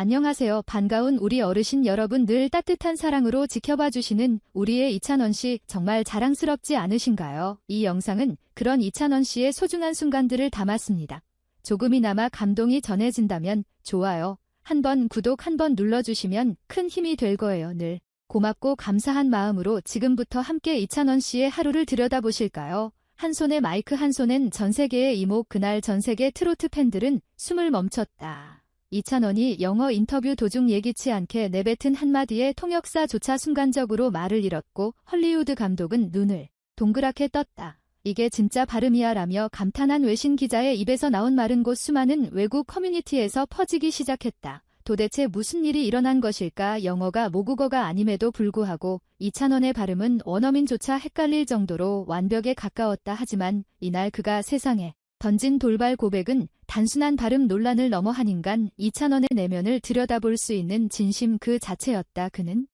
안녕하세요. 반가운 우리 어르신 여러분, 늘 따뜻한 사랑으로 지켜봐 주시는 우리의 이찬원 씨, 정말 자랑스럽지 않으신가요? 이 영상은 그런 이찬원 씨의 소중한 순간들을 담았습니다. 조금이나마 감동이 전해진다면 좋아요 한번, 구독 한번 눌러주시면 큰 힘이 될 거예요. 늘 고맙고 감사한 마음으로 지금부터 함께 이찬원 씨의 하루를 들여다보실까요? 한 손에 마이크, 한 손엔 전 세계의 이목. 그날 전 세계 트로트 팬들은 숨을 멈췄다. 이찬원이 영어 인터뷰 도중 예기치 않게 내뱉은 한마디의 통역사조차 순간적으로 말을 잃었고, 헐리우드 감독은 눈을 동그랗게 떴다. 이게 진짜 발음이야 라며 감탄한 외신 기자의 입에서 나온 말은 곧 수많은 외국 커뮤니티에서 퍼지기 시작했다. 도대체 무슨 일이 일어난 것일까? 영어가 모국어가 아님에도 불구하고 이찬원의 발음은 원어민조차 헷갈릴 정도로 완벽에 가까웠다. 하지만 이날 그가 세상에 던진 돌발 고백은 단순한 발음 논란을 넘어 한 인간 이찬원의 내면을 들여다볼 수 있는 진심 그 자체였다. 그는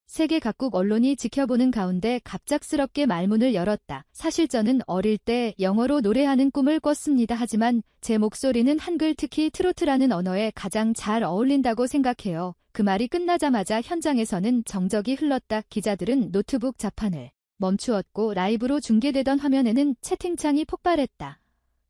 세계 각국 언론이 지켜보는 가운데 갑작스럽게 말문을 열었다. 사실 저는 어릴 때 영어로 노래하는 꿈을 꿨습니다. 하지만 제 목소리는 한글, 특히 트로트라는 언어에 가장 잘 어울린다고 생각해요. 그 말이 끝나자마자 현장에서는 정적이 흘렀다. 기자들은 노트북 자판을 멈추었고, 라이브로 중계되던 화면에는 채팅창이 폭발했다.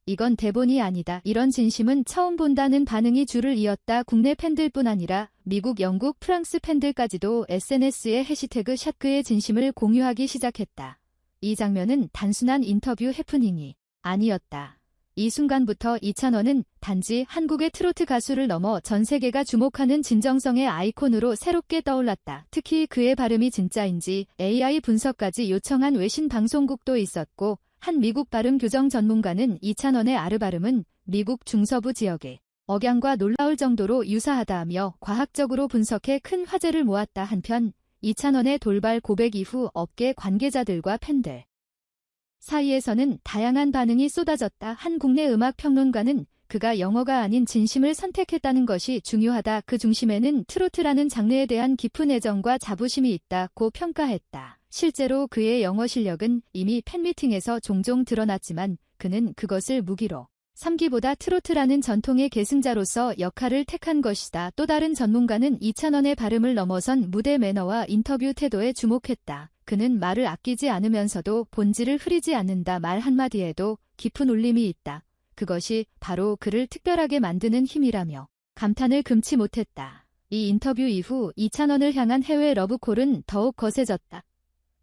이건 대본이 아니다. 이런 진심은 처음 본다는 반응이 줄을 이었다. 국내 팬들뿐 아니라 미국, 영국, 프랑스 팬들까지도 SNS에 해시태그 샷 그의 진심을 공유하기 시작했다. 이 장면은 단순한 인터뷰 해프닝이 아니었다. 이 순간부터 이찬원은 단지 한국의 트로트 가수를 넘어 전 세계가 주목하는 진정성의 아이콘으로 새롭게 떠올랐다. 특히 그의 발음이 진짜인지 AI 분석까지 요청한 외신 방송국도 있었고, 한 미국 발음 교정 전문가는 이찬원의 아르 발음은 미국 중서부 지역의 억양과 놀라울 정도로 유사하다며 과학적으로 분석해 큰 화제를 모았다. 한편 이찬원의 돌발 고백 이후 업계 관계자들과 팬들 사이에서는 다양한 반응이 쏟아졌다. 한 국내 음악 평론가는 그가 영어가 아닌 진심을 선택했다는 것이 중요하다. 그 중심에는 트로트라는 장르에 대한 깊은 애정과 자부심이 있다고 평가했다. 실제로 그의 영어 실력은 이미 팬미팅에서 종종 드러났지만 그는 그것을 무기로 삼기보다 트로트라는 전통의 계승자로서 역할을 택한 것이다. 또 다른 전문가는 이찬원의 발음을 넘어선 무대 매너와 인터뷰 태도에 주목했다. 그는 말을 아끼지 않으면서도 본질을 흐리지 않는다. 말 한마디에도 깊은 울림이 있다. 그것이 바로 그를 특별하게 만드는 힘이라며 감탄을 금치 못했다. 이 인터뷰 이후 이찬원을 향한 해외 러브콜은 더욱 거세졌다.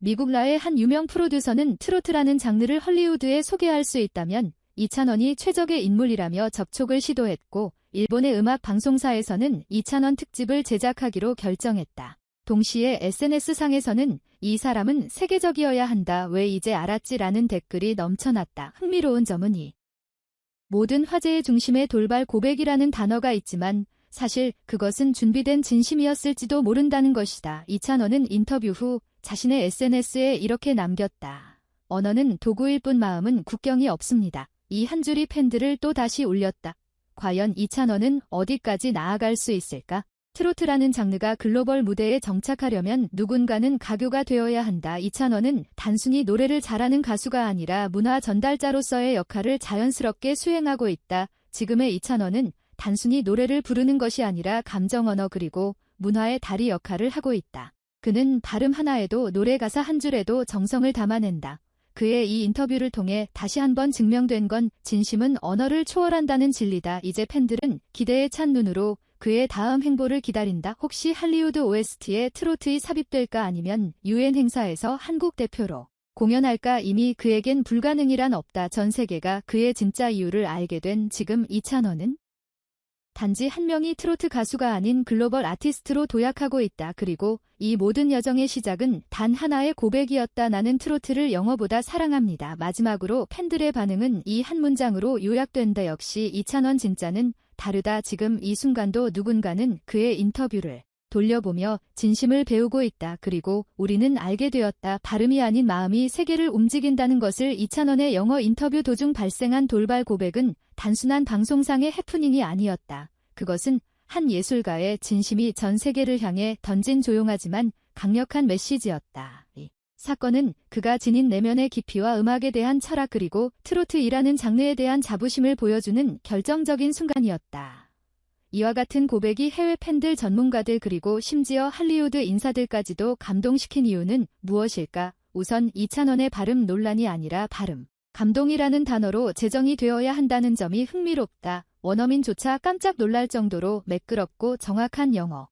미국 라의 한 유명 프로듀서는 트로트라는 장르를 헐리우드에 소개할 수 있다면 이찬원이 최적의 인물이라며 접촉을 시도했고, 일본의 음악 방송사에서는 이찬원 특집을 제작하기로 결정했다. 동시에 SNS상에서는 이 사람은 세계적이어야 한다. 왜 이제 알았지라는 댓글이 넘쳐났다. 흥미로운 점은 이 모든 화제의 중심에 돌발 고백이라는 단어가 있지만 사실 그것은 준비된 진심이었을지도 모른다는 것이다. 이찬원은 인터뷰 후 자신의 SNS에 이렇게 남겼다. 언어는 도구일 뿐 마음은 국경이 없습니다. 이 한 줄이 팬들을 또 다시 울렸다. 과연 이찬원은 어디까지 나아갈 수 있을까? 트로트라는 장르가 글로벌 무대에 정착하려면 누군가는 가교가 되어야 한다. 이찬원은 단순히 노래를 잘하는 가수가 아니라 문화 전달자로서의 역할을 자연스럽게 수행하고 있다. 지금의 이찬원은 단순히 노래를 부르는 것이 아니라 감정, 언어 그리고 문화의 다리 역할을 하고 있다. 그는 발음 하나에도 노래 가사 한 줄에도 정성을 담아낸다. 그의 이 인터뷰를 통해 다시 한번 증명된 건 진심은 언어를 초월한다는 진리다. 이제 팬들은 기대에 찬 눈으로 그의 다음 행보를 기다린다. 혹시 할리우드 OST에 트로트가 삽입될까? 아니면 UN 행사에서 한국 대표로 공연할까? 이미 그에겐 불가능이란 없다. 전 세계가 그의 진짜 이유를 알게 된 지금 이찬원은 단지 한 명의 트로트 가수가 아닌 글로벌 아티스트로 도약하고 있다. 그리고 이 모든 여정의 시작은 단 하나의 고백이었다. 나는 트로트를 영어보다 사랑합니다. 마지막으로 팬들의 반응은 이 한 문장으로 요약된다. 역시 이찬원 진짜는 다르다. 지금 이 순간도 누군가는 그의 인터뷰를 돌려보며 진심을 배우고 있다. 그리고 우리는 알게 되었다. 발음이 아닌 마음이 세계를 움직인다는 것을. 이찬원의 영어 인터뷰 도중 발생한 돌발 고백은 단순한 방송상의 해프닝이 아니었다. 그것은 한 예술가의 진심이 전 세계를 향해 던진 조용하지만 강력한 메시지였다. 이 사건은 그가 지닌 내면의 깊이와 음악에 대한 철학 그리고 트로트이라는 장르에 대한 자부심을 보여주는 결정적인 순간이었다. 이와 같은 고백이 해외 팬들, 전문가들 그리고 심지어 할리우드 인사들까지도 감동시킨 이유는 무엇일까? 우선 이찬원의 발음 논란이 아니라 발음. 감동이라는 단어로 제정이 되어야 한다는 점이 흥미롭다. 원어민조차 깜짝 놀랄 정도로 매끄럽고 정확한 영어.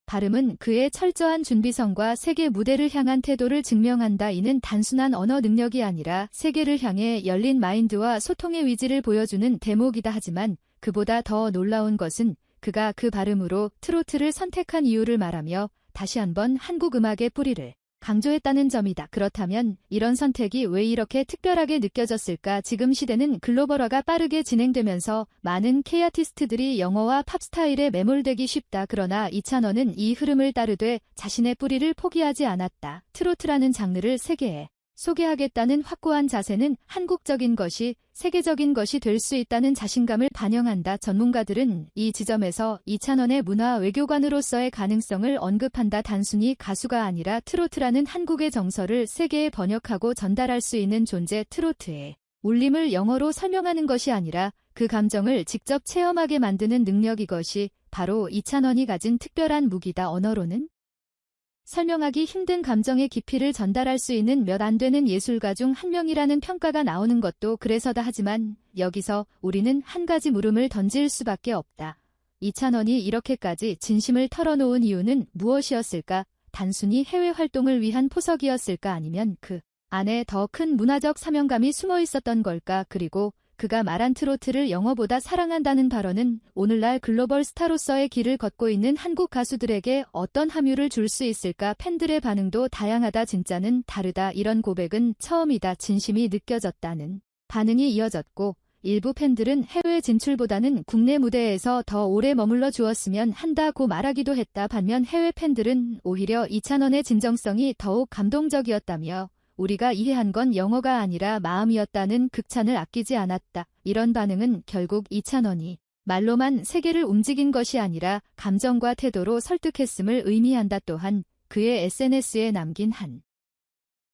발음은 그의 철저한 준비성과 세계 무대를 향한 태도를 증명한다. 이는 단순한 언어 능력이 아니라 세계를 향해 열린 마인드와 소통의 의지를 보여주는 대목이다. 하지만 그보다 더 놀라운 것은 그가 그 발음으로 트로트를 선택한 이유를 말하며 다시 한번 한국 음악의 뿌리를 강조했다는 점이다. 그렇다면 이런 선택이 왜 이렇게 특별하게 느껴졌을까? 지금 시대는 글로벌화가 빠르게 진행되면서 많은 K-아티스트들이 영어와 팝 스타일에 매몰되기 쉽다. 그러나 이찬원은 이 흐름을 따르되 자신의 뿌리를 포기하지 않았다. 트로트라는 장르를 세계에 소개하겠다는 확고한 자세는 한국적인 것이 세계적인 것이 될 수 있다는 자신감을 반영한다. 전문가들은 이 지점에서 이찬원의 문화 외교관으로서의 가능성을 언급한다. 단순히 가수가 아니라 트로트라는 한국의 정서를 세계에 번역하고 전달할 수 있는 존재, 트로트의 울림을 영어로 설명하는 것이 아니라 그 감정을 직접 체험하게 만드는 능력, 이것이 바로 이찬원이 가진 특별한 무기다. 언어로는 설명하기 힘든 감정의 깊이를 전달할 수 있는 몇 안 되는 예술가 중 한 명이라는 평가가 나오는 것도 그래서다. 하지만 여기서 우리는 한 가지 물음을 던질 수밖에 없다. 이찬원이 이렇게까지 진심을 털어놓은 이유는 무엇이었을까? 단순히 해외 활동을 위한 포석이었을까? 아니면 그 안에 더 큰 문화적 사명감이 숨어 있었던 걸까? 그리고 그가 말한 트로트를 영어보다 사랑한다는 발언은 오늘날 글로벌 스타로서의 길을 걷고 있는 한국 가수들에게 어떤 함유를 줄 수 있을까? 팬들의 반응도 다양하다. 진짜는 다르다. 이런 고백은 처음이다. 진심이 느껴졌다는 반응이 이어졌고, 일부 팬들은 해외 진출보다는 국내 무대에서 더 오래 머물러 주었으면 한다고 말하기도 했다. 반면 해외 팬들은 오히려 이찬원의 진정성이 더욱 감동적이었다며 우리가 이해한 건 영어가 아니라 마음이었다는 극찬을 아끼지 않았다. 이런 반응은 결국 이찬원이 말로만 세계를 움직인 것이 아니라 감정과 태도로 설득했음을 의미한다. 또한 그의 SNS에 남긴 한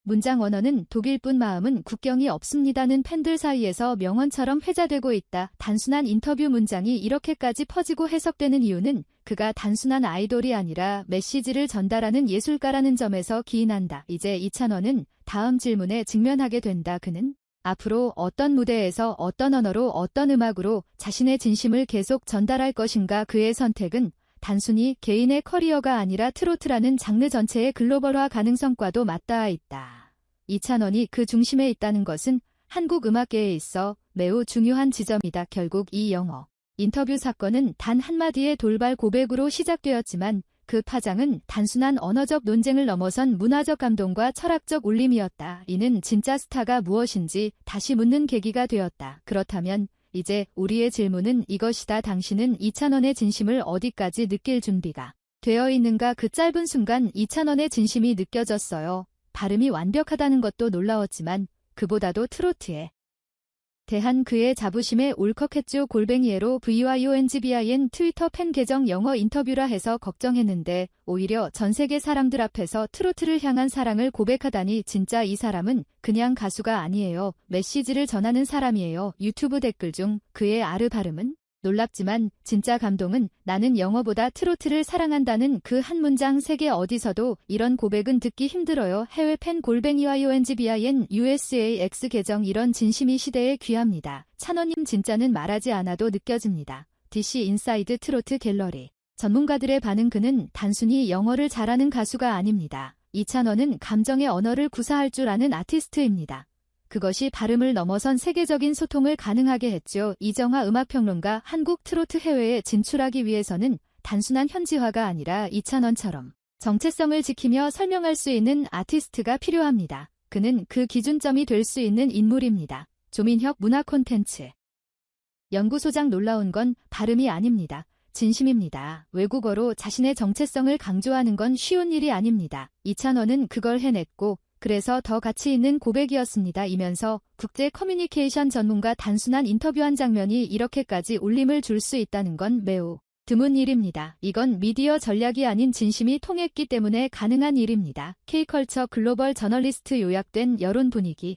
문장, 언어는 독일뿐 마음은 국경이 없습니다는 팬들 사이에서 명언처럼 회자되고 있다. 단순한 인터뷰 문장이 이렇게까지 퍼지고 해석되는 이유는 그가 단순한 아이돌이 아니라 메시지를 전달하는 예술가라는 점에서 기인한다. 이제 이찬원은 다음 질문에 직면하게 된다. 그는 앞으로 어떤 무대에서 어떤 언어로 어떤 음악으로 자신의 진심을 계속 전달할 것인가? 그의 선택은 단순히 개인의 커리어가 아니라 트로트라는 장르 전체의 글로벌화 가능성과도 맞닿아 있다. 이찬원이 그 중심에 있다는 것은 한국 음악계에 있어 매우 중요한 지점이다. 결국 이 영어 인터뷰 사건은 단 한마디의 돌발 고백으로 시작되었지만 그 파장은 단순한 언어적 논쟁을 넘어선 문화적 감동과 철학적 울림이었다. 이는 진짜 스타가 무엇인지 다시 묻는 계기가 되었다. 그렇다면 이제 우리의 질문은 이것이다. 당신은 이찬원의 진심을 어디까지 느낄 준비가 되어 있는가? 그 짧은 순간 이찬원의 진심이 느껴졌어요. 발음이 완벽하다는 것도 놀라웠지만 그보다도 트로트에 대한 그의 자부심에 울컥했죠. 골뱅이에로 VYONGBIN 트위터 팬 계정 영어 인터뷰라 해서 걱정했는데 오히려 전 세계 사람들 앞에서 트로트를 향한 사랑을 고백하다니. 진짜 이 사람은 그냥 가수가 아니에요. 메시지를 전하는 사람이에요. 유튜브 댓글 중 그의 아르 발음은 놀랍지만 진짜 감동은 나는 영어보다 트로트를 사랑한다는 그 한 문장. 세계 어디서도 이런 고백은 듣기 힘들어요. 해외 팬 골뱅이YONGBIN USAX 계정. 이런 진심이 시대에 귀합니다. 찬원님 진짜는 말하지 않아도 느껴집니다. DC 인사이드 트로트 갤러리. 전문가들의 반응, 그는 단순히 영어를 잘하는 가수가 아닙니다. 이찬원은 감정의 언어를 구사할 줄 아는 아티스트입니다. 그것이 발음을 넘어선 세계적인 소통을 가능하게 했죠. 이정화 음악평론가, 한국 트로트 해외에 진출하기 위해서는 단순한 현지화가 아니라 이찬원처럼 정체성을 지키며 설명할 수 있는 아티스트가 필요합니다. 그는 그 기준점이 될 수 있는 인물입니다. 조민혁 문화 콘텐츠 연구소장, 놀라운 건 발음이 아닙니다. 진심입니다. 외국어로 자신의 정체성을 강조하는 건 쉬운 일이 아닙니다. 이찬원은 그걸 해냈고 그래서 더 가치 있는 고백이었습니다. 이면서 국제 커뮤니케이션 전문가, 단순한 인터뷰 한 장면이 이렇게까지 울림을 줄 수 있다는 건 매우 드문 일입니다. 이건 미디어 전략이 아닌 진심이 통했기 때문에 가능한 일입니다. K컬처 글로벌 저널리스트. 요약된 여론 분위기.